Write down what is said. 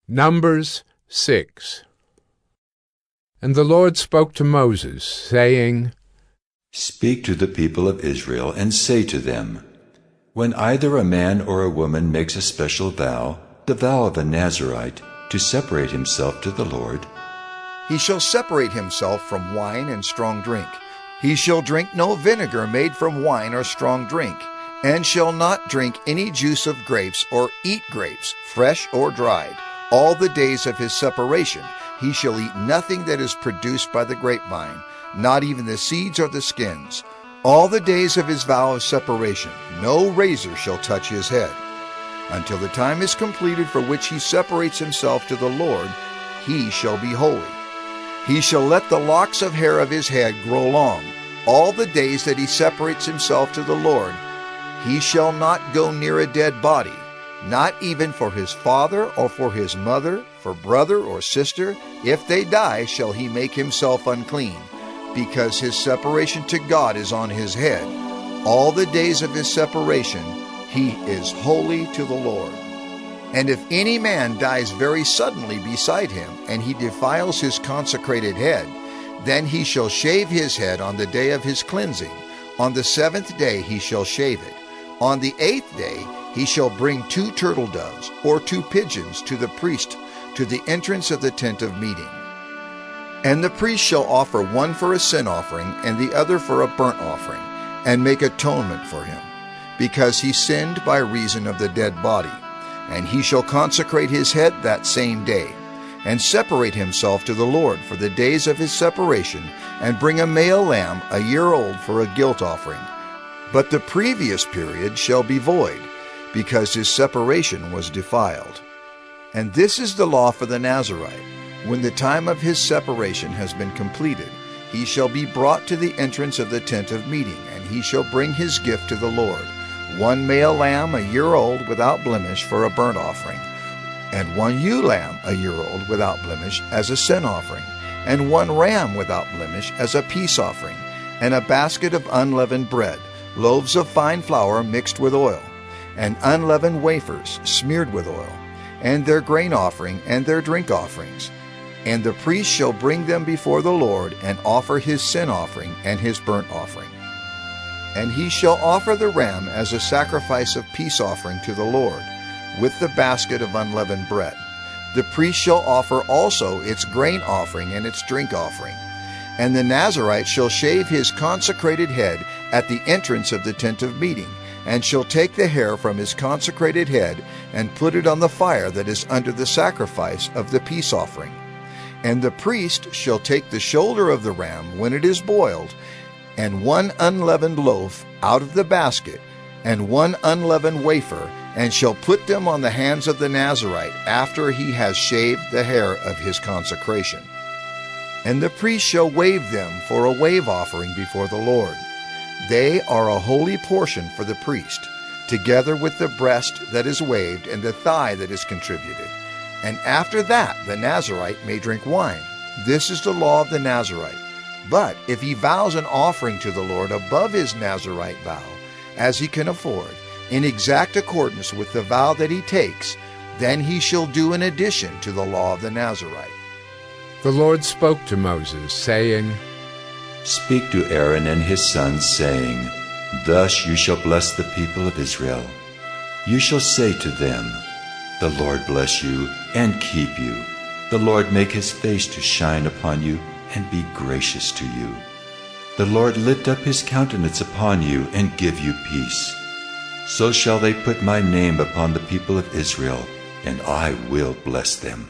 Numbers 6. And the Lord spoke to Moses, saying, Speak to the people of Israel, and say to them, When either a man or a woman makes a special vow, the vow of a Nazirite, to separate himself to the Lord, he shall separate himself from wine and strong drink. He shall drink no vinegar made from wine or strong drink, and shall not drink any juice of grapes or eat grapes, fresh or dried. All the days of his separation he shall eat nothing that is produced by the grapevine, not even the seeds or the skins. All the days of his vow of separation no razor shall touch his head. Until the time is completed for which he separates himself to the Lord, he shall be holy. He shall let the locks of hair of his head grow long. All the days that he separates himself to the Lord, he shall not go near a dead body, not even for his father or for his mother, for brother or sister. If they die, shall he make himself unclean, because his separation to God is on his head. All the days of his separation he is holy to the Lord. And if any man dies very suddenly beside him, and he defiles his consecrated head, then he shall shave his head on the day of his cleansing. On the 7th day he shall shave it. On the 8th day he shall bring 2 turtle doves or 2 pigeons to the priest to the entrance of the tent of meeting. And the priest shall offer one for a sin offering and the other for a burnt offering, and make atonement for him, because he sinned by reason of the dead body. And he shall consecrate his head that same day, and separate himself to the Lord for the days of his separation, and bring a male lamb a year old for a guilt offering. But the previous period shall be void, because his separation was defiled. And this is the law for the Nazirite. When the time of his separation has been completed, he shall be brought to the entrance of the tent of meeting, and he shall bring his gift to the Lord, 1 male lamb a year old without blemish for a burnt offering, and 1 ewe lamb a year old without blemish as a sin offering, and 1 ram without blemish as a peace offering, and a basket of unleavened bread, loaves of fine flour mixed with oil, and unleavened wafers smeared with oil, and their grain offering and their drink offerings. And the priest shall bring them before the Lord, and offer his sin offering and his burnt offering. And he shall offer the ram as a sacrifice of peace offering to the Lord, with the basket of unleavened bread. The priest shall offer also its grain offering and its drink offering. And the Nazirite shall shave his consecrated head at the entrance of the tent of meeting, and shall take the hair from his consecrated head, and put it on the fire that is under the sacrifice of the peace offering. And the priest shall take the shoulder of the ram when it is boiled, and 1 unleavened loaf out of the basket, and 1 unleavened wafer, and shall put them on the hands of the Nazirite after he has shaved the hair of his consecration. And the priest shall wave them for a wave offering before the Lord. They are a holy portion for the priest, together with the breast that is waved and the thigh that is contributed. And after that the Nazirite may drink wine. This is the law of the Nazirite. But if he vows an offering to the Lord above his Nazirite vow, as he can afford, in exact accordance with the vow that he takes, then he shall do an addition to the law of the Nazirite. The Lord spoke to Moses, saying, Speak to Aaron and his sons, saying, Thus you shall bless the people of Israel. You shall say to them, The Lord bless you and keep you. The Lord make his face to shine upon you and be gracious to you. The Lord lift up his countenance upon you and give you peace. So shall they put my name upon the people of Israel, and I will bless them.